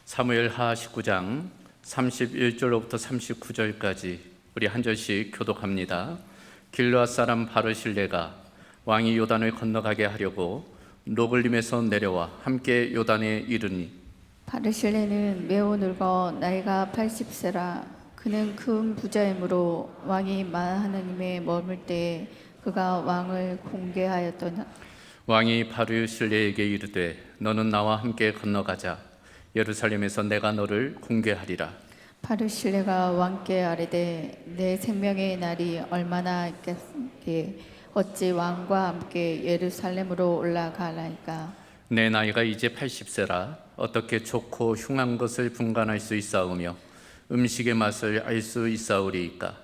사무엘하 19장 31절로부터 39절까지 우리 한 절씩 교독합니다. 길르앗 사람 바르실레가 왕이 요단을 건너가게 하려고 로글림에서 내려와 함께 요단에 이르니, 바르실레는 매우 늙어 나이가 80세라. 그는 큰 부자이므로 왕이 하나님에 머물 때에 그가 왕을 공개하였더니, 왕이 바르실레에게 이르되 너는 나와 함께 건너가자. 예루살렘에서 내가 너를 공개하리라. 바르실레가 왕께 아뢰되 내 생명의 날이 얼마나 있겠기에 어찌 왕과 함께 예루살렘으로 올라가나이까. 내 나이가 이제 80세라. 어떻게 좋고 흉한 것을 분간할 수 있사오며 음식의 맛을 알 수 있사오리이까.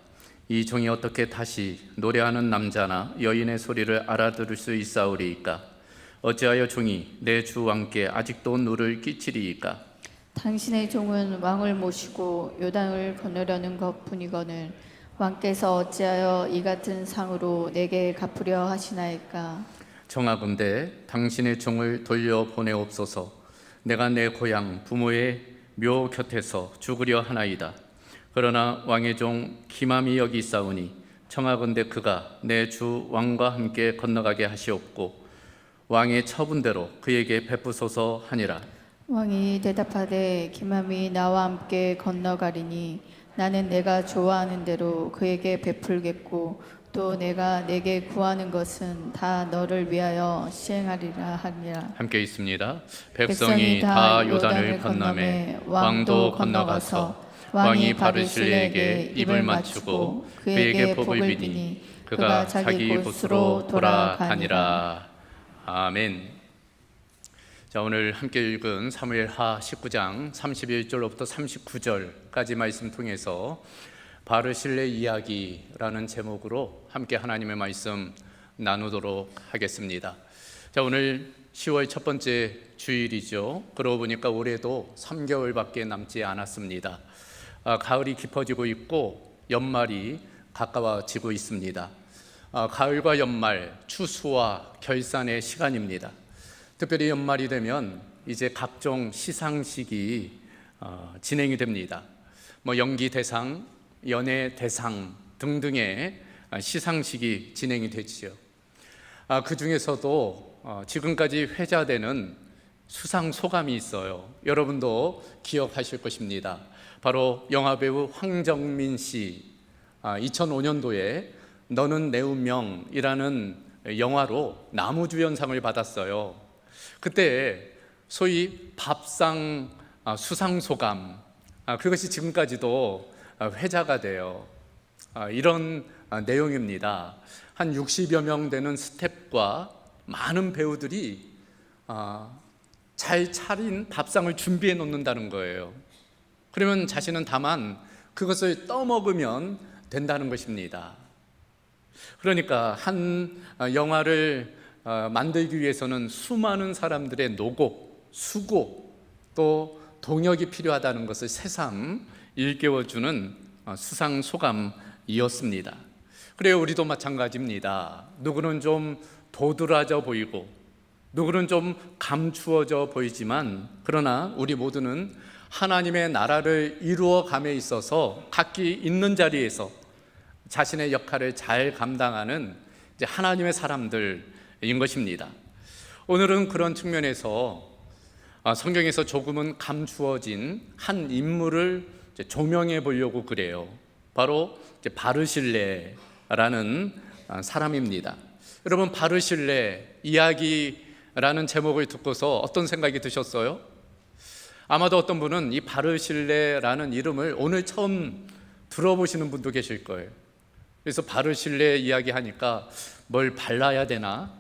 이 종이 어떻게 다시 노래하는 남자나 여인의 소리를 알아들을 수 있사오리이까. 어찌하여 종이 내 주 왕께 아직도 누를 끼치리이까. 당신의 종은 왕을 모시고 요단을 건너려는 것뿐이거늘 왕께서 어찌하여 이 같은 상으로 내게 갚으려 하시나이까. 청하건대 당신의 종을 돌려보내옵소서. 내가 내 고향 부모의 묘 곁에서 죽으려 하나이다. 그러나 왕의 종 기맘이 여기 있사오니 청하건대 그가 내 주 왕과 함께 건너가게 하시옵고 왕의 처분대로 그에게 베푸소서 하니라. 왕이 대답하되 기맘이 나와 함께 건너가리니 나는 내가 좋아하는 대로 그에게 베풀겠고 또 내가 내게 구하는 것은 다 너를 위하여 시행하리라 하니라. 함께 있습니다. 백성이 다 요단을 건너매 왕도 건너가서 왕이 바르실레에게 입을 맞추고 그에게 복을 비니 그가 자기 곳으로 돌아가니라. 아멘. 자, 오늘 함께 읽은 사무엘하 19장 31절로부터 39절까지 말씀 통해서 바르실레 이야기라는 제목으로 함께 하나님의 말씀 나누도록 하겠습니다. 자, 오늘 10월 첫 번째 주일이죠. 그러고 보니까 올해도 3개월밖에 남지 않았습니다. 가을이 깊어지고 있고 연말이 가까워지고 있습니다. 가을과 연말, 추수와 결산의 시간입니다. 특별히 연말이 되면 이제 각종 시상식이 진행이 됩니다. 연기 대상, 연예 대상 등등의 시상식이 진행이 되지요. 그 중에서도 지금까지 회자되는 수상 소감이 있어요. 여러분도 기억하실 것입니다. 바로 영화배우 황정민 씨 2005년도에 너는 내 운명이라는 영화로 나무주연상을 받았어요. 그때 소위 밥상 수상소감, 그것이 지금까지도 회자가 돼요. 이런 내용입니다. 한 60여 명 되는 스태프과 많은 배우들이 잘 차린 밥상을 준비해 놓는다는 거예요. 그러면 자신은 다만 그것을 떠먹으면 된다는 것입니다. 그러니까 한 영화를 만들기 위해서는 수많은 사람들의 노고, 수고, 또 동역이 필요하다는 것을 새삼 일깨워주는 수상 소감이었습니다. 그래요, 우리도 마찬가지입니다. 누구는 좀 도드라져 보이고 누구는 좀 감추어져 보이지만 그러나 우리 모두는 하나님의 나라를 이루어감에 있어서 각기 있는 자리에서 자신의 역할을 잘 감당하는 이제 하나님의 사람들인 것입니다. 오늘은 그런 측면에서 성경에서 조금은 감추어진 한 인물을 조명해 보려고 그래요. 바로 바르실레라는 사람입니다. 여러분, 바르실레 이야기라는 제목을 듣고서 어떤 생각이 드셨어요? 아마도 어떤 분은 이 바르실레라는 이름을 오늘 처음 들어보시는 분도 계실 거예요. 그래서 바르실레 이야기하니까 뭘 발라야 되나?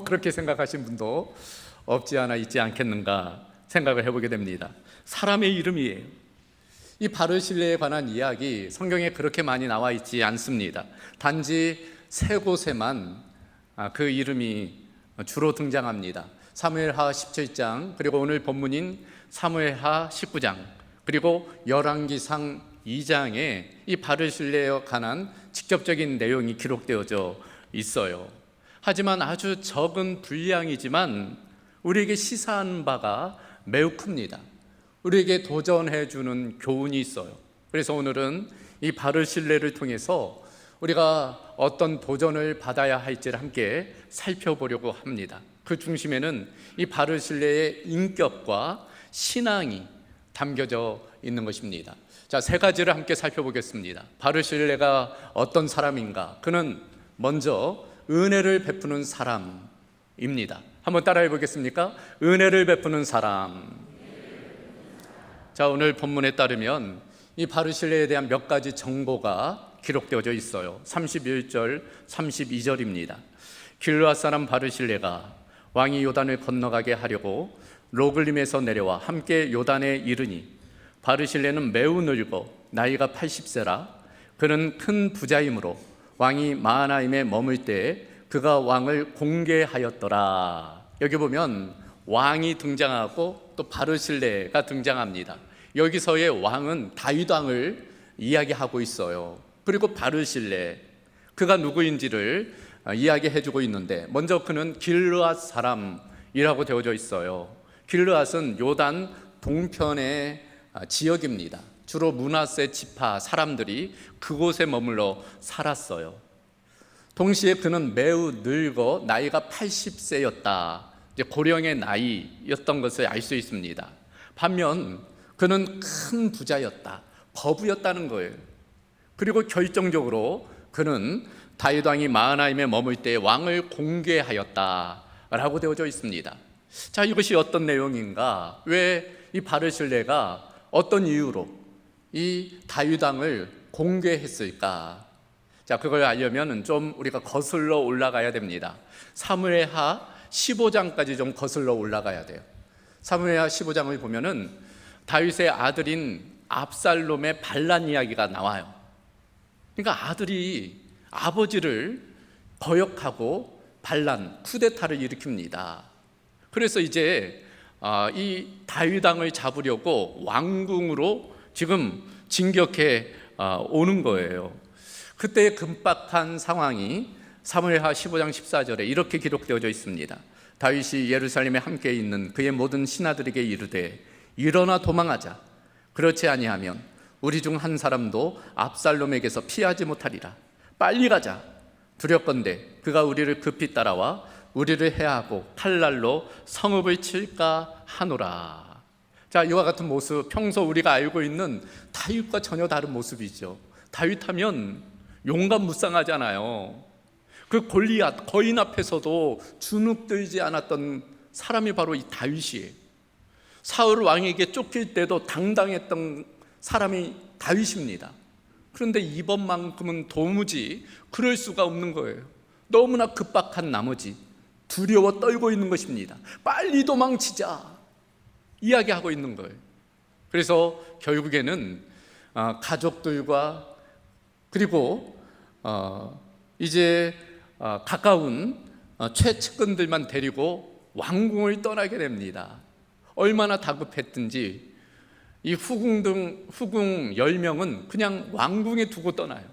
그렇게 생각하신 분도 없지 않아 있지 않겠는가 생각을 해보게 됩니다. 사람의 이름이에요. 이 바르실레에 관한 이야기 성경에 그렇게 많이 나와 있지 않습니다. 단지 세 곳에만 그 이름이 주로 등장합니다. 사무엘하 17장, 그리고 오늘 본문인 사무엘하 19장, 그리고 열왕기상 2장에 이 바르실레에 관한 직접적인 내용이 기록되어져 있어요. 하지만 아주 적은 분량이지만 우리에게 시사하는 바가 매우 큽니다. 우리에게 도전해 주는 교훈이 있어요. 그래서 오늘은 이 바르실레를 통해서 우리가 어떤 도전을 받아야 할지를 함께 살펴보려고 합니다. 그 중심에는 이 바르실레의 인격과 신앙이 담겨져 있는 것입니다. 자, 세 가지를 함께 살펴보겠습니다. 바르실레가 어떤 사람인가? 그는 먼저 은혜를 베푸는 사람입니다. 한번 따라해 보겠습니까? 은혜를 베푸는 사람. 자, 오늘 본문에 따르면 이 바르실레에 대한 몇 가지 정보가 기록되어져 있어요. 31절, 32절입니다. 길르앗 사람 바르실레가 왕이 요단을 건너가게 하려고 로글림에서 내려와 함께 요단에 이르니 바르실레는 매우 늙어 나이가 80세라 그는 큰 부자이므로 왕이 마하나임에 머물 때에 그가 왕을 공개하였더라. 여기 보면 왕이 등장하고 또 바르실레가 등장합니다. 여기서의 왕은 다윗 왕을 이야기하고 있어요. 그리고 바르실레, 그가 누구인지를 이야기해주고 있는데, 먼저 그는 길르앗 사람이라고 되어져 있어요. 길르앗은 요단 동편의 지역입니다. 주로 므낫세 지파 사람들이 그곳에 머물러 살았어요. 동시에 그는 매우 늙어 나이가 80세였다. 이제 고령의 나이였던 것을 알 수 있습니다. 반면 그는 큰 부자였다. 거부였다는 거예요. 그리고 결정적으로 그는 다윗 왕이 마하나임에 머물 때 왕을 공개하였다라고 되어져 있습니다. 자, 이것이 어떤 내용인가? 왜 이 바르실레가 어떤 이유로 이 다윗 왕을 공개했을까? 자, 그걸 알려면 좀 우리가 거슬러 올라가야 됩니다. 사무엘하 15장까지 좀 거슬러 올라가야 돼요. 사무엘하 15장을 보면은 다윗의 아들인 압살롬의 반란 이야기가 나와요. 그러니까 아들이 아버지를 거역하고 반란, 쿠데타를 일으킵니다. 그래서 이제 이 다윗 왕을 잡으려고 왕궁으로 지금 진격해 오는 거예요. 그때의 급박한 상황이 사무엘하 15장 14절에 이렇게 기록되어져 있습니다. 다윗이 예루살렘에 함께 있는 그의 모든 신하들에게 이르되 일어나 도망하자. 그렇지 아니하면 우리 중 한 사람도 압살롬에게서 피하지 못하리라. 빨리 가자. 두렵건대 그가 우리를 급히 따라와 우리를 해하고 칼날로 성읍을 칠까 하노라. 자, 이와 같은 모습, 평소 우리가 알고 있는 다윗과 전혀 다른 모습이죠. 다윗 하면 용감무쌍하잖아요. 그 골리앗 거인 앞에서도 주눅들지 않았던 사람이 바로 이 다윗이에요. 사울 왕에게 쫓길 때도 당당했던 사람이 다윗입니다. 그런데 이번만큼은 도무지 그럴 수가 없는 거예요. 너무나 급박한 나머지 두려워 떨고 있는 것입니다. 빨리 도망치자 이야기하고 있는 거예요. 그래서 결국에는 가족들과 그리고 이제 가까운 최측근들만 데리고 왕궁을 떠나게 됩니다. 얼마나 다급했든지 이 후궁 10명은 그냥 왕궁에 두고 떠나요.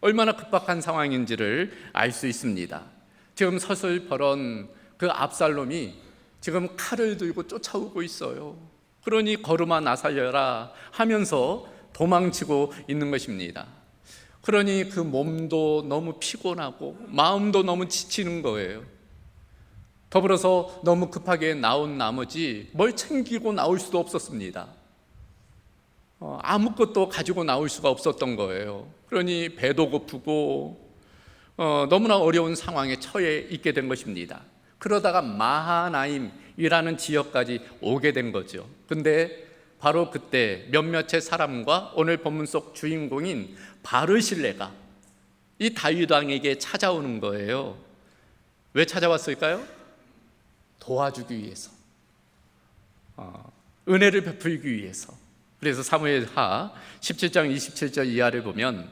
얼마나 급박한 상황인지를 알 수 있습니다. 지금 서슬퍼런 그 압살롬이 지금 칼을 들고 쫓아오고 있어요. 그러니 걸음아 나 살려라 하면서 도망치고 있는 것입니다. 그러니 그 몸도 너무 피곤하고 마음도 너무 지치는 거예요. 더불어서 너무 급하게 나온 나머지 뭘 챙기고 나올 수도 없었습니다. 아무것도 가지고 나올 수가 없었던 거예요. 그러니 배도 고프고 너무나 어려운 상황에 처해 있게 된 것입니다. 그러다가 마하나임이라는 지역까지 오게 된 거죠. 근데 바로 그때 몇몇의 사람과 오늘 본문 속 주인공인 바르실레가 이 다윗 왕에게 찾아오는 거예요. 왜 찾아왔을까요? 도와주기 위해서, 은혜를 베풀기 위해서. 그래서 사무엘하 17장 27절 이하를 보면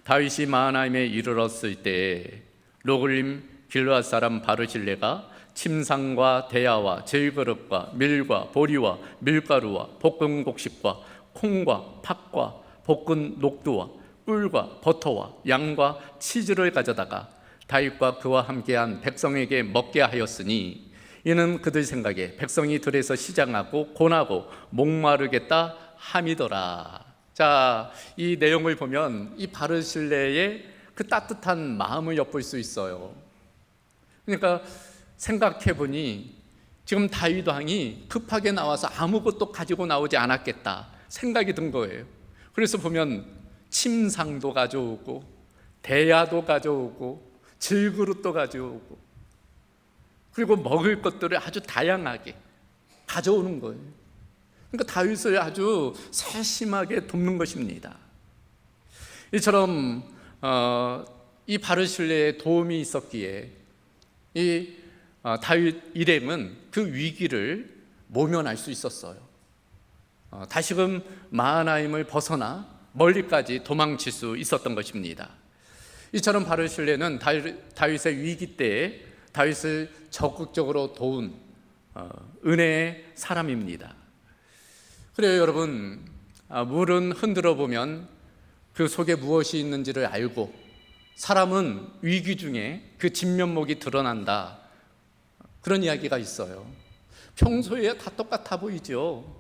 다윗이 마하나임에 이르렀을 때 로글림 길르앗 사람 바르실레가 침상과 대야와 질그릇과 밀과 보리와 밀가루와 볶은 곡식과 콩과 팥과 볶은 녹두와 꿀과 버터와 양과 치즈를 가져다가 다윗과 그와 함께한 백성에게 먹게 하였으니 이는 그들 생각에 백성이 들에서 시장하고 고나고 목마르겠다 함이더라. 자, 이 내용을 보면 이 바르실레의 그 따뜻한 마음을 엿볼 수 있어요. 그러니까 생각해 보니 지금 다윗 왕이 급하게 나와서 아무것도 가지고 나오지 않았겠다 생각이 든 거예요. 그래서 보면 침상도 가져오고 대야도 가져오고 질그릇도 가져오고 그리고 먹을 것들을 아주 다양하게 가져오는 거예요. 그러니까 다윗을 아주 세심하게 돕는 것입니다. 이처럼 이 바르실레의 도움이 있었기에 이 다윗 일행은 그 위기를 모면할 수 있었어요. 다시금 마하나임을 벗어나 멀리까지 도망칠 수 있었던 것입니다. 이처럼 바르실레는 다윗의 위기 때에 다윗을 적극적으로 도운 은혜의 사람입니다. 그래요, 여러분. 물은 흔들어 보면 그 속에 무엇이 있는지를 알고 사람은 위기 중에 그 진면목이 드러난다, 그런 이야기가 있어요. 평소에야 다 똑같아 보이죠.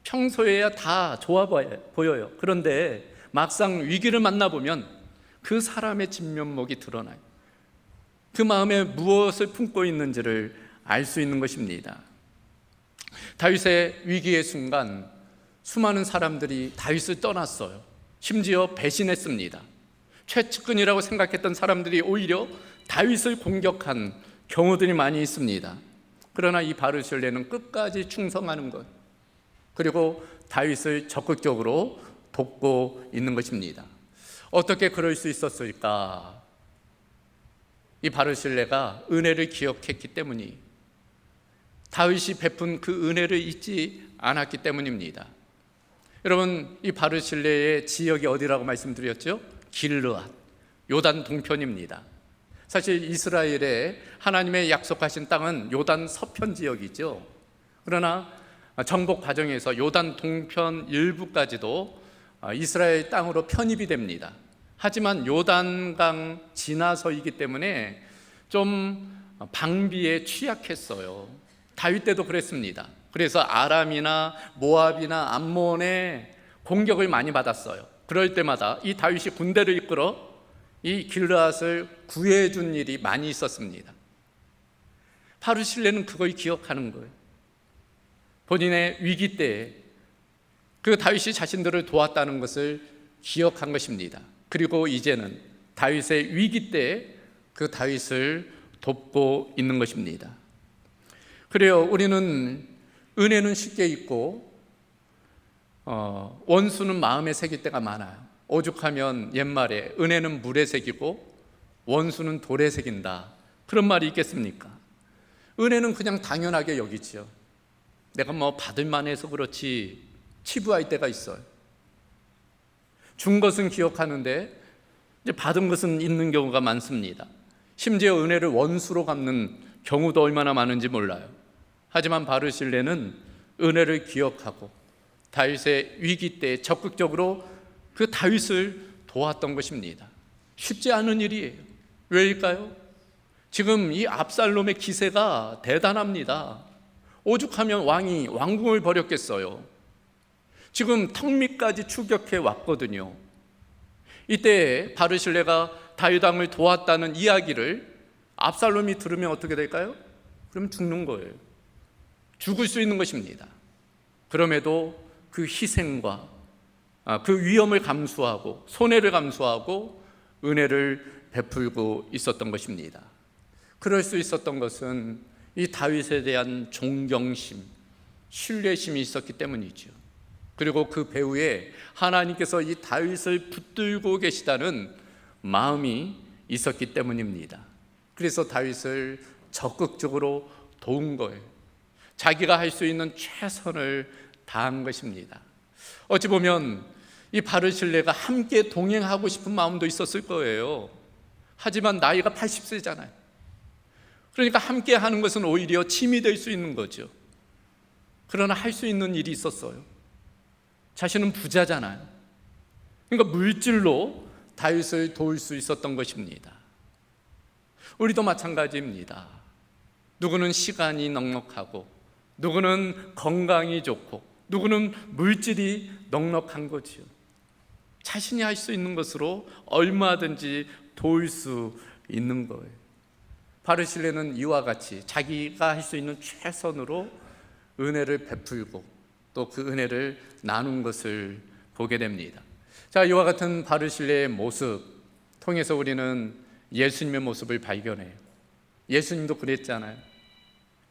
평소에야 다 좋아 보여요. 그런데 막상 위기를 만나보면 그 사람의 진면목이 드러나요. 그 마음에 무엇을 품고 있는지를 알 수 있는 것입니다. 다윗의 위기의 순간 수많은 사람들이 다윗을 떠났어요. 심지어 배신했습니다. 최측근이라고 생각했던 사람들이 오히려 다윗을 공격한 경우들이 많이 있습니다. 그러나 이 바르실레는 끝까지 충성하는 것, 그리고 다윗을 적극적으로 돕고 있는 것입니다. 어떻게 그럴 수 있었을까? 이 바르실레가 은혜를 기억했기 때문이, 다윗이 베푼 그 은혜를 잊지 않았기 때문입니다. 여러분, 이 바르실레의 지역이 어디라고 말씀드렸죠? 길르앗, 요단 동편입니다. 사실 이스라엘에 하나님의 약속하신 땅은 요단 서편 지역이죠. 그러나 정복 과정에서 요단 동편 일부까지도 이스라엘 땅으로 편입이 됩니다. 하지만 요단강 지나서이기 때문에 좀 방비에 취약했어요. 다윗 때도 그랬습니다. 그래서 아람이나 모압이나 암몬의 공격을 많이 받았어요. 그럴 때마다 이 다윗이 군대를 이끌어 이 길르앗을 구해준 일이 많이 있었습니다. 바르실레는 그걸 기억하는 거예요. 본인의 위기 때에 그 다윗이 자신들을 도왔다는 것을 기억한 것입니다. 그리고 이제는 다윗의 위기 때에 그 다윗을 돕고 있는 것입니다. 그래요, 우리는 은혜는 쉽게 잊고 원수는 마음에 새길 때가 많아요. 오죽하면 옛말에 은혜는 물에 새기고 원수는 돌에 새긴다, 그런 말이 있겠습니까? 은혜는 그냥 당연하게 여기지요. 내가 받을만 해서 그렇지 치부할 때가 있어요. 준 것은 기억하는데 이제 받은 것은 잊는 경우가 많습니다. 심지어 은혜를 원수로 갚는 경우도 얼마나 많은지 몰라요. 하지만 바르실레는 은혜를 기억하고 다윗의 위기 때 적극적으로 그 다윗을 도왔던 것입니다. 쉽지 않은 일이에요. 왜일까요? 지금 이 압살롬의 기세가 대단합니다. 오죽하면 왕이 왕궁을 버렸겠어요. 지금 턱 밑까지 추격해 왔거든요. 이때 바르실레가 다윗 왕을 도왔다는 이야기를 압살롬이 들으면 어떻게 될까요? 그럼 죽는 거예요. 죽을 수 있는 것입니다. 그럼에도 그 희생과 그 위험을 감수하고 손해를 감수하고 은혜를 베풀고 있었던 것입니다. 그럴 수 있었던 것은 이 다윗에 대한 존경심, 신뢰심이 있었기 때문이죠. 그리고 그 배후에 하나님께서 이 다윗을 붙들고 계시다는 마음이 있었기 때문입니다. 그래서 다윗을 적극적으로 도운 거예요. 자기가 할 수 있는 최선을 다한 것입니다. 어찌 보면 이 바르실레가 함께 동행하고 싶은 마음도 있었을 거예요. 하지만 나이가 80세잖아요. 그러니까 함께 하는 것은 오히려 짐이 될 수 있는 거죠. 그러나 할 수 있는 일이 있었어요. 자신은 부자잖아요. 그러니까 물질로 다윗을 도울 수 있었던 것입니다. 우리도 마찬가지입니다. 누구는 시간이 넉넉하고, 누구는 건강이 좋고, 누구는 물질이 넉넉한 거지요. 자신이 할 수 있는 것으로 얼마든지 도울 수 있는 거예요. 바르실레는 이와 같이 자기가 할 수 있는 최선으로 은혜를 베풀고 또 그 은혜를 나눈 것을 보게 됩니다. 자, 이와 같은 바르실레의 모습 통해서 우리는 예수님의 모습을 발견해요. 예수님도 그랬잖아요.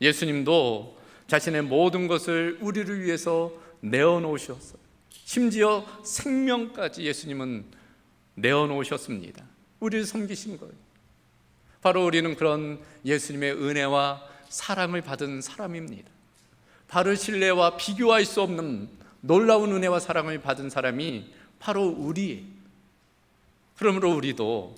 예수님도 자신의 모든 것을 우리를 위해서 내어놓으셨어요. 심지어 생명까지 예수님은 내어놓으셨습니다. 우리를 섬기신 거예요. 바로 우리는 그런 예수님의 은혜와 사랑을 받은 사람입니다. 바르실레와 비교할 수 없는 놀라운 은혜와 사랑을 받은 사람이 바로 우리예요. 그러므로 우리도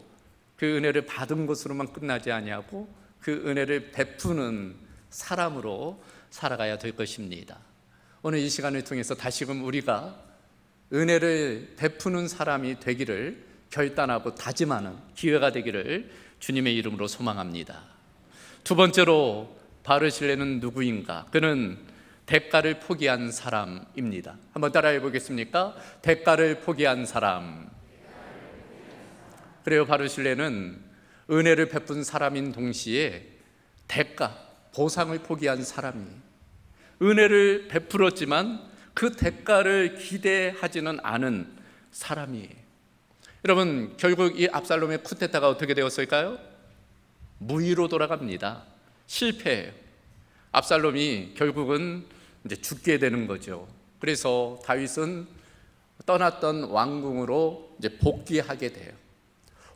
그 은혜를 받은 것으로만 끝나지 아니하고 그 은혜를 베푸는 사람으로 살아가야 될 것입니다. 오늘 이 시간을 통해서 다시금 우리가 은혜를 베푸는 사람이 되기를 결단하고 다짐하는 기회가 되기를 주님의 이름으로 소망합니다. 두 번째로 바르실레는 누구인가? 그는 대가를 포기한 사람입니다. 한번 따라해 보겠습니까? 대가를 포기한 사람. 그래요, 바르실레는 은혜를 베푼 사람인 동시에 대가, 보상을 포기한 사람이에요. 은혜를 베풀었지만 그 대가를 기대하지는 않은 사람이에요. 여러분, 결국 이 압살롬의 쿠데타가 어떻게 되었을까요? 무위로 돌아갑니다. 실패해요. 압살롬이 결국은 이제 죽게 되는 거죠. 그래서 다윗은 떠났던 왕궁으로 이제 복귀하게 돼요.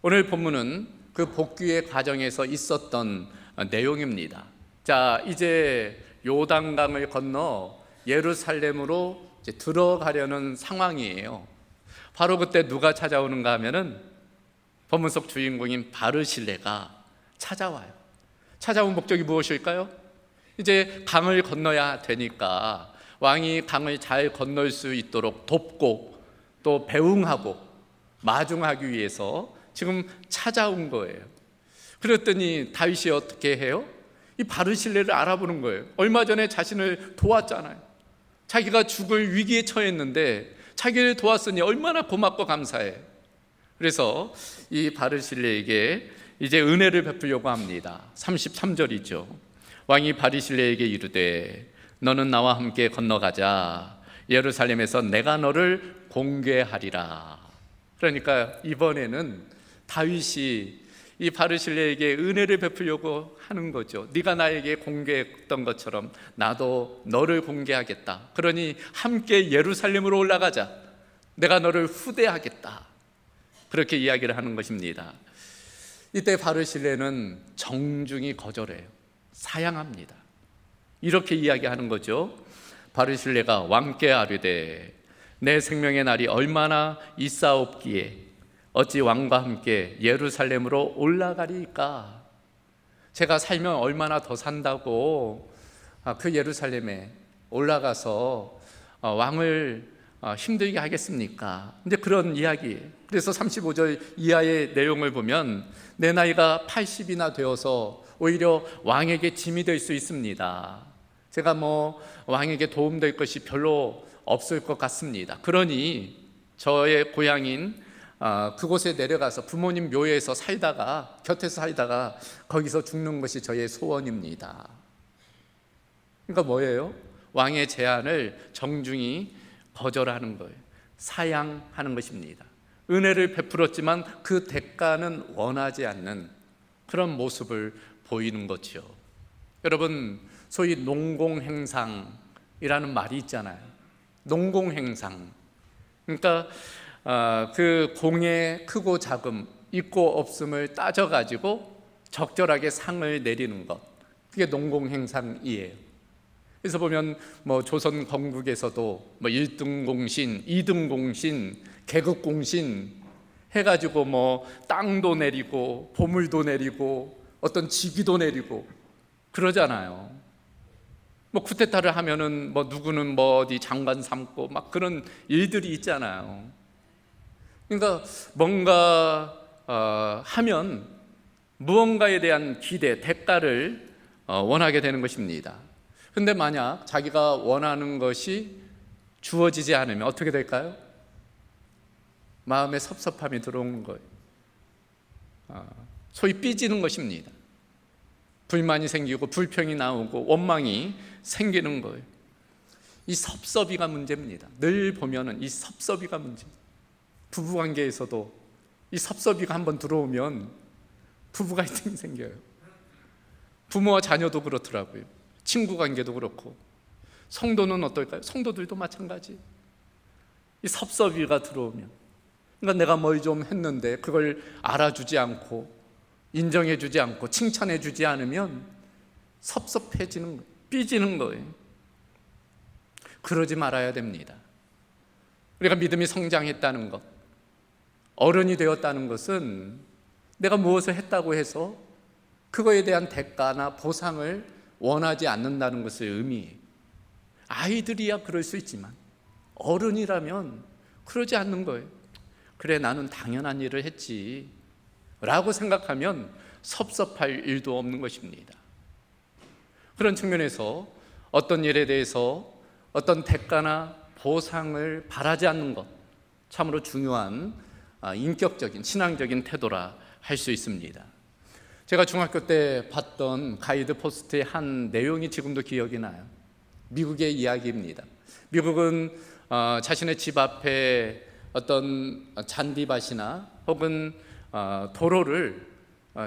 오늘 본문은 그 복귀의 과정에서 있었던 내용입니다. 자, 이제 요단강을 건너 예루살렘으로 이제 들어가려는 상황이에요. 바로 그때 누가 찾아오는가 하면은 본문 속 주인공인 바르실레가 찾아와요. 찾아온 목적이 무엇일까요? 이제 강을 건너야 되니까 왕이 강을 잘 건널 수 있도록 돕고 또 배웅하고 마중하기 위해서 지금 찾아온 거예요. 그랬더니 다윗이 어떻게 해요? 이 바르실레를 알아보는 거예요. 얼마 전에 자신을 도왔잖아요. 자기가 죽을 위기에 처했는데 자기를 도왔으니 얼마나 고맙고 감사해. 그래서 이 바르실레에게 이제 은혜를 베풀려고 합니다. 33절이죠. 왕이 바르실레에게 이르되 너는 나와 함께 건너가자. 예루살렘에서 내가 너를 공개하리라. 그러니까 이번에는 다윗이 이 바르실레에게 은혜를 베풀려고 하는 거죠. 네가 나에게 공개했던 것처럼 나도 너를 공개하겠다. 그러니 함께 예루살렘으로 올라가자. 내가 너를 후대하겠다. 그렇게 이야기를 하는 것입니다. 이때 바르실레는 정중히 거절해요. 사양합니다. 이렇게 이야기하는 거죠. 바르실레가 왕께 아뢰되 내 생명의 날이 얼마나 있사옵기에 어찌 왕과 함께 예루살렘으로 올라가리까? 제가 살면 얼마나 더 산다고 그 예루살렘에 올라가서 왕을 힘들게 하겠습니까? 이제 그런 이야기. 그래서 35절 이하의 내용을 보면 내 나이가 80이나 되어서 오히려 왕에게 짐이 될 수 있습니다. 제가 왕에게 도움될 것이 별로 없을 것 같습니다. 그러니 저의 고향인 그곳에 내려가서 부모님 묘에서 살다가 곁에서 살다가 거기서 죽는 것이 저의 소원입니다. 그러니까 뭐예요? 왕의 제안을 정중히 거절하는 거예요. 사양하는 것입니다. 은혜를 베풀었지만 그 대가는 원하지 않는 그런 모습을 보이는 거죠. 여러분, 소위 농공행상이라는 말이 있잖아요. 농공행상. 그러니까 그 공의 크고 작음, 있고 없음을 따져가지고 적절하게 상을 내리는 것, 그게 농공행상이에요. 그래서 보면 조선 건국에서도 1등 공신, 2등 공신, 계급 공신 해가지고 땅도 내리고 보물도 내리고 어떤 직위도 내리고 그러잖아요. 쿠데타를 하면은 누구는 어디 장관 삼고 막 그런 일들이 있잖아요. 그러니까 뭔가 하면 무언가에 대한 기대, 대가를 원하게 되는 것입니다. 근데 만약 자기가 원하는 것이 주어지지 않으면 어떻게 될까요? 마음에 섭섭함이 들어오는 거예요. 소위 삐지는 것입니다. 불만이 생기고 불평이 나오고 원망이 생기는 거예요. 이 섭섭이가 문제입니다. 늘 보면은 이 섭섭이가 문제입니다. 부부관계에서도 이 섭섭이가 한번 들어오면 부부 갈등이 생겨요. 부모와 자녀도 그렇더라고요. 친구 관계도 그렇고. 성도는 어떨까요? 성도들도 마찬가지. 이 섭섭이가 들어오면, 그러니까 내가 뭘 좀 했는데 그걸 알아주지 않고 인정해주지 않고 칭찬해주지 않으면 섭섭해지는 거예요. 삐지는 거예요. 그러지 말아야 됩니다. 우리가 믿음이 성장했다는 것, 어른이 되었다는 것은 내가 무엇을 했다고 해서 그거에 대한 대가나 보상을 원하지 않는다는 것을 의미해요. 아이들이야 그럴 수 있지만 어른이라면 그러지 않는 거예요. 그래, 나는 당연한 일을 했지 라고 생각하면 섭섭할 일도 없는 것입니다. 그런 측면에서 어떤 일에 대해서 어떤 대가나 보상을 바라지 않는 것, 참으로 중요한 인격적인 신앙적인 태도라 할 수 있습니다. 제가 중학교 때 봤던 가이드 포스트의 한 내용이 지금도 기억이 나요. 미국의 이야기입니다. 미국은 자신의 집 앞에 어떤 잔디밭이나 혹은 도로를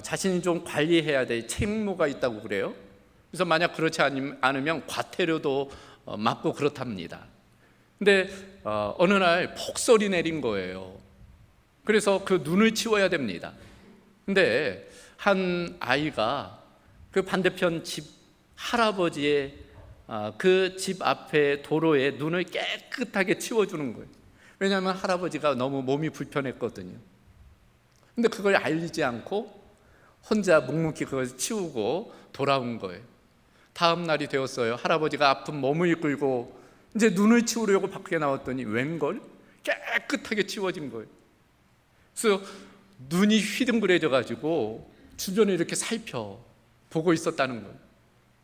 자신이 좀 관리해야 될 책무가 있다고 그래요. 그래서 만약 그렇지 않으면 과태료도 맞고 그렇답니다. 근데 어느 날 폭설이 내린 거예요. 그래서 그 눈을 치워야 됩니다. 근데 한 아이가 그 반대편 집 할아버지의 그 집 앞에 도로에 눈을 깨끗하게 치워주는 거예요. 왜냐하면 할아버지가 너무 몸이 불편했거든요. 근데 그걸 알리지 않고 혼자 묵묵히 그걸 치우고 돌아온 거예요. 다음 날이 되었어요. 할아버지가 아픈 몸을 이끌고 이제 눈을 치우려고 밖에 나왔더니 웬걸? 깨끗하게 치워진 거예요. 그래서 눈이 휘둥그레져 가지고 주변을 이렇게 살펴보고 있었다는 거예요.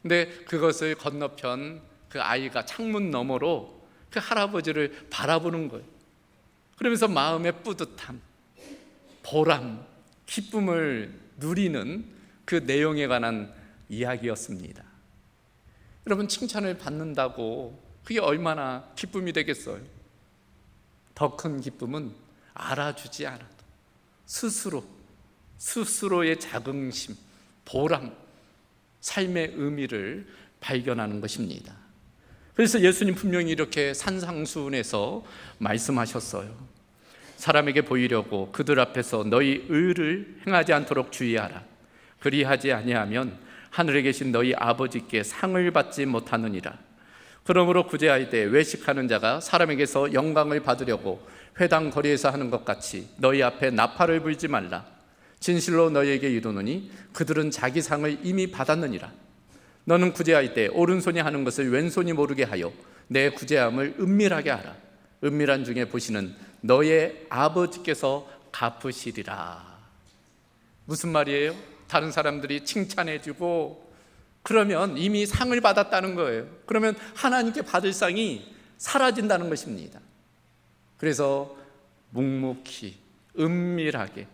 근데 그것을 건너편 그 아이가 창문 너머로 그 할아버지를 바라보는 거예요. 그러면서 마음의 뿌듯함, 보람, 기쁨을 누리는 그 내용에 관한 이야기였습니다. 여러분, 칭찬을 받는다고 그게 얼마나 기쁨이 되겠어요? 더 큰 기쁨은 알아주지 않아도 스스로의 자긍심, 보람, 삶의 의미를 발견하는 것입니다. 그래서 예수님 분명히 이렇게 산상수훈에서 말씀하셨어요. 사람에게 보이려고 그들 앞에서 너희 의를 행하지 않도록 주의하라. 그리하지 아니하면 하늘에 계신 너희 아버지께 상을 받지 못하느니라. 그러므로 구제할 때 외식하는 자가 사람에게서 영광을 받으려고 회당 거리에서 하는 것 같이 너희 앞에 나팔을 불지 말라. 진실로 너희에게 이르노니 그들은 자기 상을 이미 받았느니라. 너는 구제할 때 오른손이 하는 것을 왼손이 모르게 하여 내 구제함을 은밀하게 하라. 은밀한 중에 보시는 너의 아버지께서 갚으시리라. 무슨 말이에요? 다른 사람들이 칭찬해주고 그러면 이미 상을 받았다는 거예요. 그러면 하나님께 받을 상이 사라진다는 것입니다. 그래서 묵묵히 은밀하게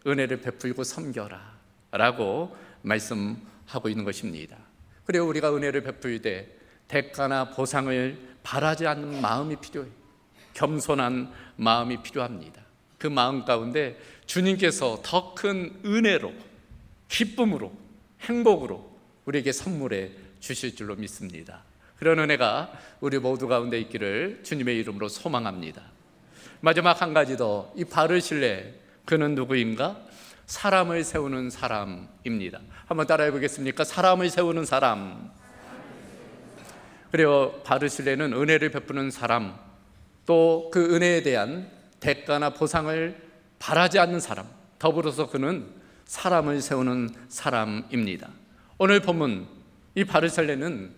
은혜를 베풀고 섬겨라 라고 말씀하고 있는 것입니다. 그래요, 우리가 은혜를 베풀 때 대가나 보상을 바라지 않는 마음이 필요해요. 겸손한 마음이 필요합니다. 그 마음 가운데 주님께서 더 큰 은혜로, 기쁨으로, 행복으로 우리에게 선물해 주실 줄로 믿습니다. 그런 은혜가 우리 모두 가운데 있기를 주님의 이름으로 소망합니다. 마지막 한 가지 더, 이 바르실레 그는 누구인가? 사람을 세우는 사람입니다. 한번 따라해 보겠습니까? 사람을 세우는 사람. 그리고 바르실레는 은혜를 베푸는 사람, 또 그 은혜에 대한 대가나 보상을 바라지 않는 사람, 더불어서 그는 사람을 세우는 사람입니다. 오늘 본문 이 바르실레는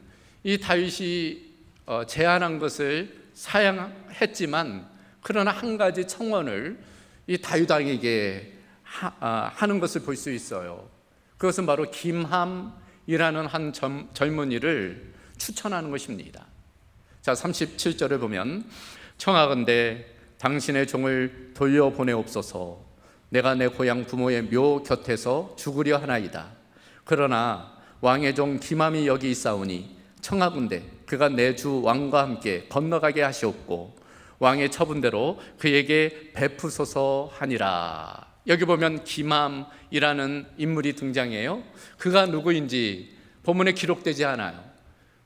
이 다윗이 제안한 것을 사양했지만 그러나 한 가지 청원을 이 다윗 왕에게 하는 것을 볼 수 있어요. 그것은 바로 김함 기맘이라는 한 젊은이를 추천하는 것입니다. 자, 37절을 보면 청하건대 당신의 종을 돌려보내옵소서. 내가 내 고향 부모의 묘 곁에서 죽으려 하나이다. 그러나 왕의 종 기맘이 여기 있사오니 청하건대 그가 내 주 왕과 함께 건너가게 하시옵고 왕의 처분대로 그에게 베푸소서 하니라. 여기 보면 기맘이라는 인물이 등장해요. 그가 누구인지 본문에 기록되지 않아요.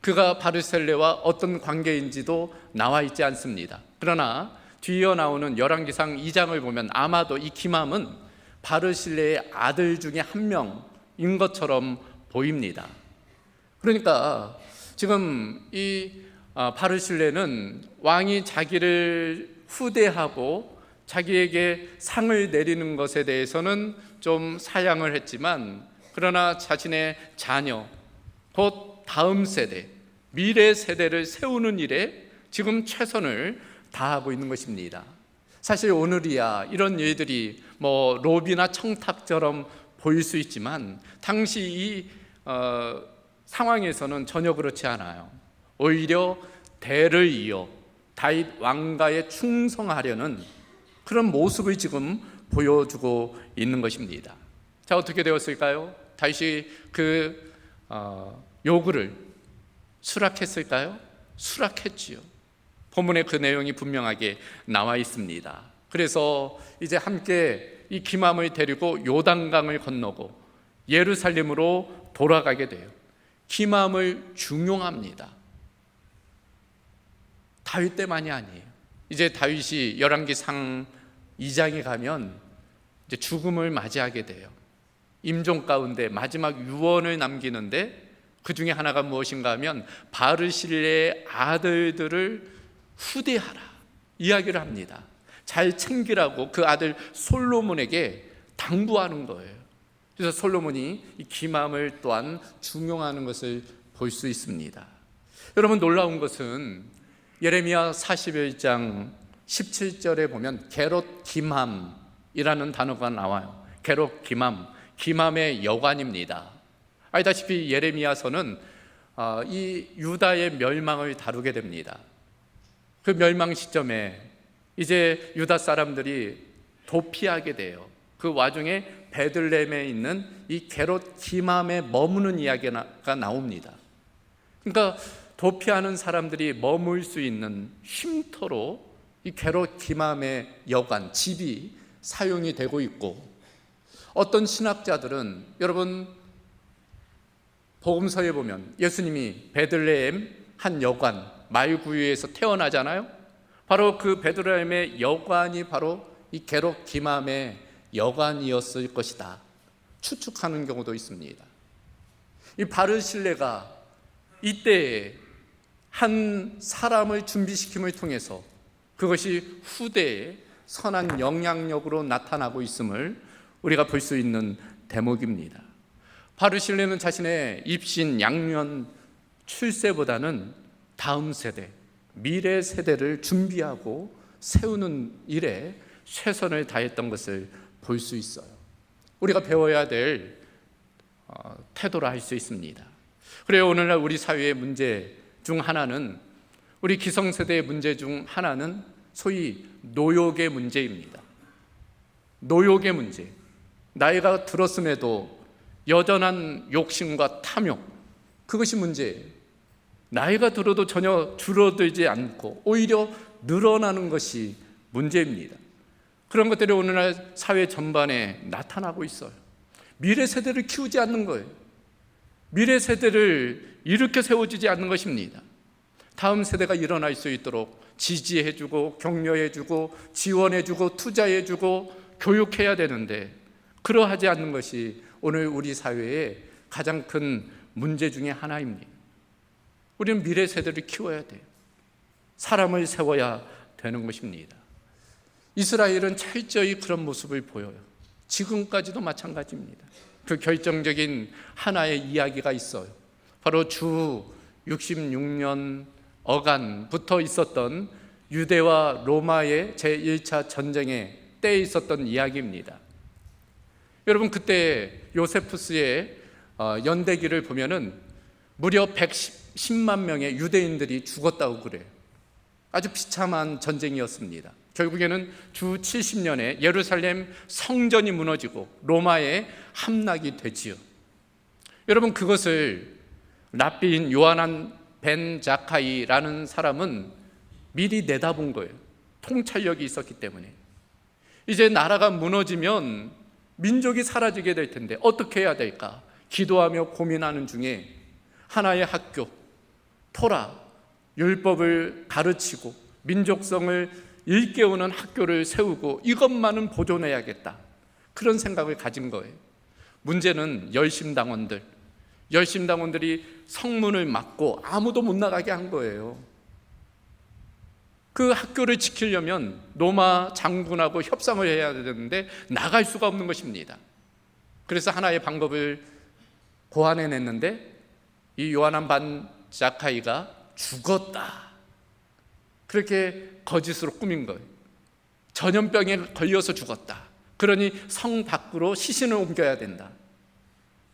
그가 바르셀레와 어떤 관계인지도 나와 있지 않습니다. 그러나 뒤이어 나오는 열왕기상 2장을 보면 아마도 이 기맘은 바르실레의 아들 중에 한 명인 것처럼 보입니다. 그러니까 지금 이 바르실레는 왕이 자기를 후대하고 자기에게 상을 내리는 것에 대해서는 좀 사양을 했지만, 그러나 자신의 자녀, 곧 다음 세대, 미래 세대를 세우는 일에 지금 최선을 다하고 있는 것입니다. 사실 오늘이야 이런 일들이 로비나 청탁처럼 보일 수 있지만 당시 이 상황에서는 전혀 그렇지 않아요. 오히려 대를 이어 다윗 왕가에 충성하려는 그런 모습을 지금 보여주고 있는 것입니다. 자, 어떻게 되었을까요? 다윗이 그 요구를 수락했을까요? 수락했지요. 본문에 그 내용이 분명하게 나와 있습니다. 그래서 이제 함께 이 기맘을 데리고 요단강을 건너고 예루살렘으로 돌아가게 돼요. 기맘을 중용합니다. 다윗 때만이 아니에요. 이제 다윗이 열왕기상 2장에 가면 이제 죽음을 맞이하게 돼요. 임종 가운데 마지막 유언을 남기는데 그 중에 하나가 무엇인가 하면 바르실레의 아들들을 후대하라 이야기를 합니다. 잘 챙기라고 그 아들 솔로몬에게 당부하는 거예요. 그래서 솔로몬이 이 기맘을 또한 중용하는 것을 볼 수 있습니다. 여러분, 놀라운 것은 예레미야 41장 17절에 보면 게롯 기맘이라는 단어가 나와요. 게롯 기맘, 기맘의 여관입니다. 알다시피 예레미야서는 이 유다의 멸망을 다루게 됩니다. 그 멸망 시점에 이제 유다 사람들이 도피하게 돼요. 그 와중에 베들레헴에 있는 이 게롯 기맘에 머무는 이야기가 나옵니다. 그러니까 도피하는 사람들이 머물 수 있는 쉼터로 이 게롯 기맘의 여관, 집이 사용이 되고 있고, 어떤 신학자들은 여러분 복음서에 보면 예수님이 베들레헴 한 여관 말구유에서 태어나잖아요. 바로 그 베들레헴의 여관이 바로 이 게롯 기맘의 여관이었을 것이다 추측하는 경우도 있습니다. 이 바르실레가 이때에 한 사람을 준비시킴을 통해서 그것이 후대에 선한 영향력으로 나타나고 있음을 우리가 볼 수 있는 대목입니다. 바르실레는 자신의 입신, 양년, 출세보다는 다음 세대, 미래 세대를 준비하고 세우는 일에 최선을 다했던 것을 볼 수 있어요. 우리가 배워야 될 태도라 할 수 있습니다. 그래요, 오늘날 우리 사회의 문제 중 하나는, 우리 기성세대의 문제 중 하나는 소위 노욕의 문제입니다. 노욕의 문제. 나이가 들었음에도 여전한 욕심과 탐욕, 그것이 문제예요. 나이가 들어도 전혀 줄어들지 않고 오히려 늘어나는 것이 문제입니다. 그런 것들이 오늘날 사회 전반에 나타나고 있어요. 미래 세대를 키우지 않는 거예요. 미래 세대를 일으켜 세워주지 않는 것입니다. 다음 세대가 일어날 수 있도록 지지해주고 격려해주고 지원해주고 투자해주고 교육해야 되는데, 그러하지 않는 것이 오늘 우리 사회의 가장 큰 문제 중에 하나입니다. 우리는 미래 세대를 키워야 돼요. 사람을 세워야 되는 것입니다. 이스라엘은 철저히 그런 모습을 보여요. 지금까지도 마찬가지입니다. 그 결정적인 하나의 이야기가 있어요. 바로 주 66년 어간부터 있었던 유대와 로마의 제1차 전쟁의 때에 있었던 이야기입니다. 여러분, 그때 요세푸스의 연대기를 보면은 무려 110만 명의 유대인들이 죽었다고 그래요. 아주 비참한 전쟁이었습니다. 결국에는 주 70년에 예루살렘 성전이 무너지고 로마에 함락이 되지요. 여러분, 그것을 랍비인 요하난 벤 자카이라는 사람은 미리 내다본 거예요. 통찰력이 있었기 때문에. 이제 나라가 무너지면 민족이 사라지게 될 텐데 어떻게 해야 될까? 기도하며 고민하는 중에 하나의 학교, 토라, 율법을 가르치고 민족성을 일깨우는 학교를 세우고 이것만은 보존해야겠다, 그런 생각을 가진 거예요. 문제는 열심당원들이 성문을 막고 아무도 못 나가게 한 거예요. 그 학교를 지키려면 로마 장군하고 협상을 해야 되는데 나갈 수가 없는 것입니다. 그래서 하나의 방법을 고안해냈는데 이 요하난 반 자카이가 죽었다, 그렇게 거짓으로 꾸민 거예요. 전염병에 걸려서 죽었다. 그러니 성 밖으로 시신을 옮겨야 된다.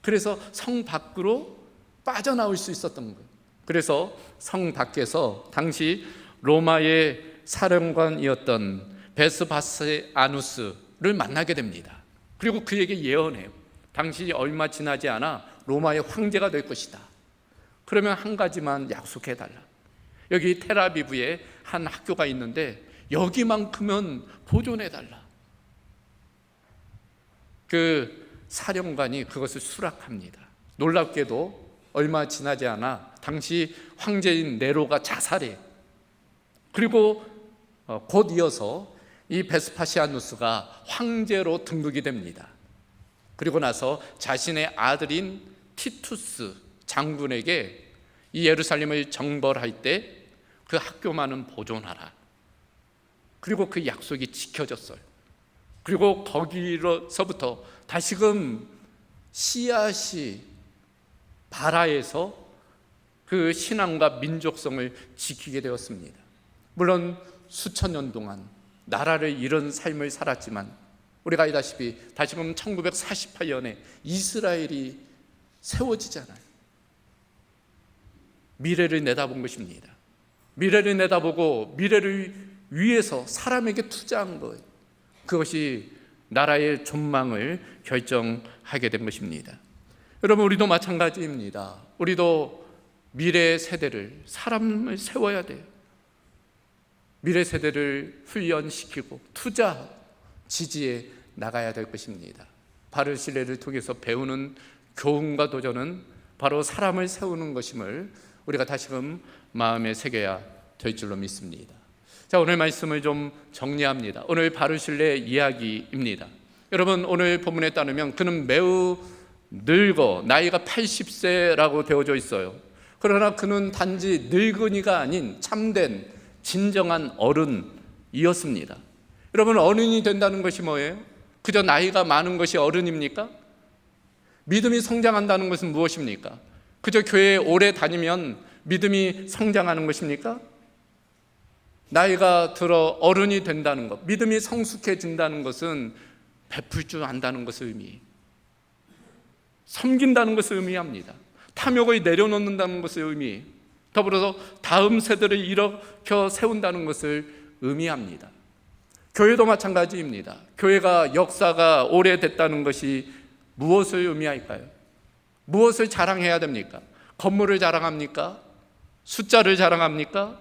그래서 성 밖으로 빠져나올 수 있었던 거예요. 그래서 성 밖에서 당시 로마의 사령관이었던 베스바시아누스를 만나게 됩니다. 그리고 그에게 예언해요. 당신이 얼마 지나지 않아 로마의 황제가 될 것이다. 그러면 한 가지만 약속해달라. 여기 텔아비브에 한 학교가 있는데 여기만큼은 보존해달라. 그 사령관이 그것을 수락합니다. 놀랍게도 얼마 지나지 않아 당시 황제인 네로가 자살해. 그리고 곧 이어서 이 베스파시아누스가 황제로 등극이 됩니다. 그리고 나서 자신의 아들인 티투스 장군에게 이 예루살렘을 정벌할 때 그 학교만은 보존하라. 그리고 그 약속이 지켜졌어요. 그리고 거기로서부터 다시금 씨앗이 발아에서 그 신앙과 민족성을 지키게 되었습니다. 물론 수천 년 동안 나라를 잃은 삶을 살았지만 우리가 알다시피 다시금 1948년에 이스라엘이 세워지잖아요. 미래를 내다본 것입니다. 미래를 내다보고 미래를 위해서 사람에게 투자한 거예요. 그것이 나라의 존망을 결정하게 된 것입니다. 여러분, 우리도 마찬가지입니다. 우리도 미래 세대를, 사람을 세워야 돼요. 미래 세대를 훈련시키고 투자, 지지해 나가야 될 것입니다. 바르실레를 통해서 배우는 교훈과 도전은 바로 사람을 세우는 것임을 우리가 다시금 마음에 새겨야 될 줄로 믿습니다. 자, 오늘 말씀을 좀 정리합니다. 오늘 바르실레 이야기입니다. 여러분, 오늘 본문에 따르면 그는 매우 늙어 나이가 80세라고 되어져 있어요. 그러나 그는 단지 늙은이가 아닌 참된 진정한 어른이었습니다. 여러분, 어른이 된다는 것이 뭐예요? 그저 나이가 많은 것이 어른입니까? 믿음이 성장한다는 것은 무엇입니까? 그저 교회에 오래 다니면 믿음이 성장하는 것입니까? 나이가 들어 어른이 된다는 것, 믿음이 성숙해진다는 것은 베풀 줄 안다는 것을 의미해요. 섬긴다는 것을 의미합니다. 탐욕을 내려놓는다는 것을 의미해요. 더불어서 다음 세대를 일으켜 세운다는 것을 의미합니다. 교회도 마찬가지입니다. 교회가 역사가 오래됐다는 것이 무엇을 의미할까요? 무엇을 자랑해야 됩니까? 건물을 자랑합니까? 숫자를 자랑합니까?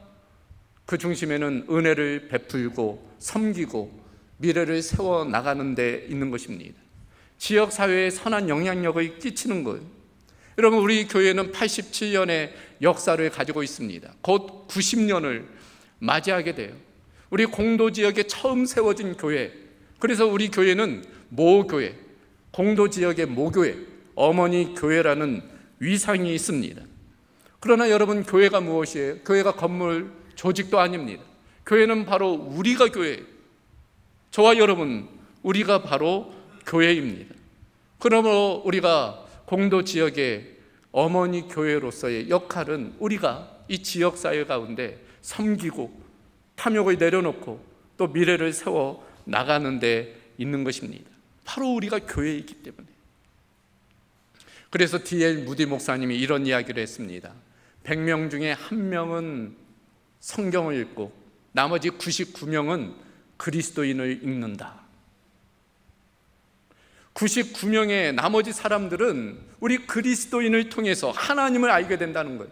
그 중심에는 은혜를 베풀고 섬기고 미래를 세워나가는 데 있는 것입니다. 지역사회에 선한 영향력을 끼치는 거예요. 여러분, 우리 교회는 87년의 역사를 가지고 있습니다. 곧 90년을 맞이하게 돼요. 우리 공도지역에 처음 세워진 교회, 그래서 우리 교회는 모교회, 공도지역의 모교회, 어머니 교회라는 위상이 있습니다. 그러나 여러분, 교회가 무엇이에요? 교회가 건물, 조직도 아닙니다. 교회는 바로 우리가 교회예요. 저와 여러분, 우리가 바로 교회입니다. 그러므로 우리가 공도 지역의 어머니 교회로서의 역할은 우리가 이 지역사회 가운데 섬기고 탐욕을 내려놓고 또 미래를 세워 나가는 데 있는 것입니다. 바로 우리가 교회이기 때문에. 그래서 D.L. 무디 목사님이 이런 이야기를 했습니다. 100명 중에 1명은 성경을 읽고 나머지 99명은 그리스도인을 읽는다. 99명의 나머지 사람들은 우리 그리스도인을 통해서 하나님을 알게 된다는 거예요.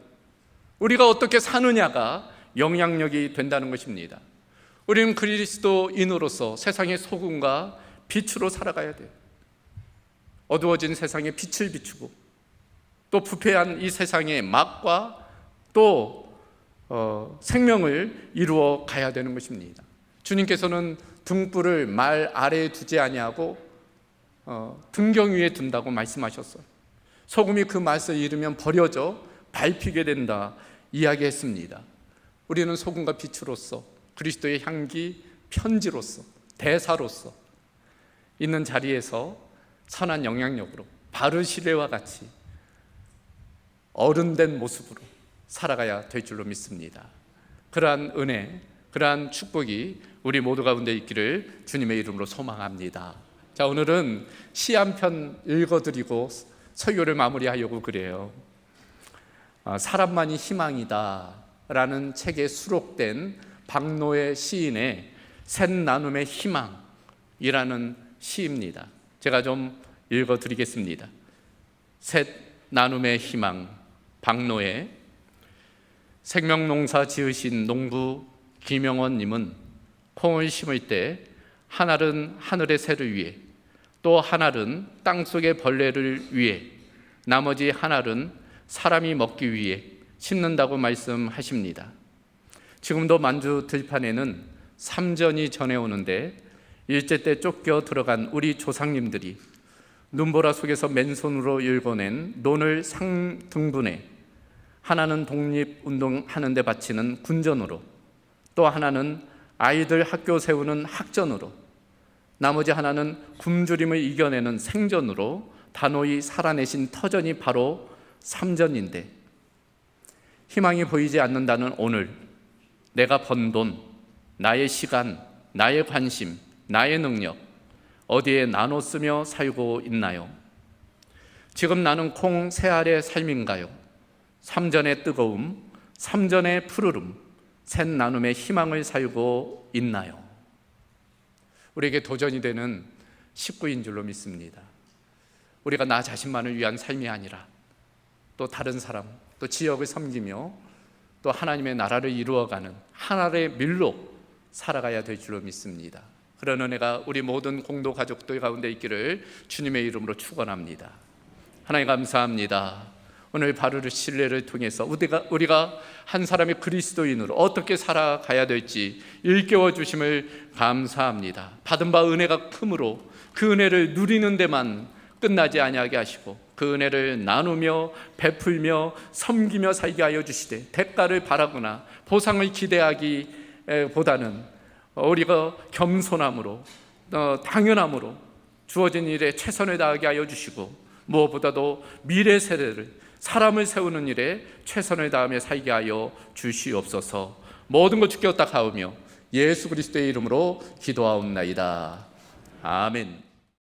우리가 어떻게 사느냐가 영향력이 된다는 것입니다. 우리는 그리스도인으로서 세상의 소금과 빛으로 살아가야 돼요. 어두워진 세상에 빛을 비추고 또 부패한 이 세상의 막과 또 생명을 이루어 가야 되는 것입니다. 주님께서는 등불을 말 아래에 두지 아니하고 등경 위에 둔다고 말씀하셨어요. 소금이 그 맛을 잃으면 버려져 밟히게 된다 이야기했습니다. 우리는 소금과 빛으로서 그리스도의 향기 편지로서 대사로서 있는 자리에서 선한 영향력으로 바르시레와 같이 어른된 모습으로 살아가야 될 줄로 믿습니다. 그러한 은혜, 그러한 축복이 우리 모두 가운데 있기를 주님의 이름으로 소망합니다. 자, 오늘은 시 한 편 읽어드리고 설교를 마무리하려고 그래요. 사람만이 희망이다 라는 책에 수록된 박노해 시인의 셋 나눔의 희망이라는 시입니다. 제가 좀 읽어드리겠습니다. 셋 나눔의 희망, 박노해. 생명농사 지으신 농부 김영원님은 콩을 심을 때 한 알은 하늘의 새를 위해, 또 한 알은 땅속의 벌레를 위해, 나머지 한 알은 사람이 먹기 위해 심는다고 말씀하십니다. 지금도 만주 들판에는 삼전이 전해오는데 일제 때 쫓겨 들어간 우리 조상님들이 눈보라 속에서 맨손으로 일궈낸 논을 상등분해 하나는 독립운동하는 데 바치는 군전으로, 또 하나는 아이들 학교 세우는 학전으로, 나머지 하나는 굶주림을 이겨내는 생전으로 단호히 살아내신 터전이 바로 삼전인데, 희망이 보이지 않는다는 오늘 내가 번 돈, 나의 시간, 나의 관심, 나의 능력 어디에 나눠 쓰며 살고 있나요? 지금 나는 콩 세 알의 삶인가요? 삼전의 뜨거움, 삼전의 푸르름, 셋 나눔의 희망을 살고 있나요? 우리에게 도전이 되는 식구인 줄로 믿습니다. 우리가 나 자신만을 위한 삶이 아니라 또 다른 사람, 또 지역을 섬기며 또 하나님의 나라를 이루어가는 하나의 밀로 살아가야 될 줄로 믿습니다. 그런 은혜가 우리 모든 공도 가족들 가운데 있기를 주님의 이름으로 축원합니다. 하나님 감사합니다. 오늘 바르르 신뢰를 통해서 우리가 한 사람의 그리스도인으로 어떻게 살아가야 될지 일깨워 주심을 감사합니다. 받은 바 은혜가 크므로 그 은혜를 누리는 데만 끝나지 아니하게 하시고 그 은혜를 나누며 베풀며 섬기며 살게 하여 주시되, 대가를 바라거나 보상을 기대하기보다는 우리가 겸손함으로 당연함으로 주어진 일에 최선을 다하게 하여 주시고, 무엇보다도 미래 세대를 사람을 세우는 일에 최선을 다하며 살게 하여 주시옵소서. 모든 것 주께 딱 하오며 예수 그리스도의 이름으로 기도하옵나이다. 아멘.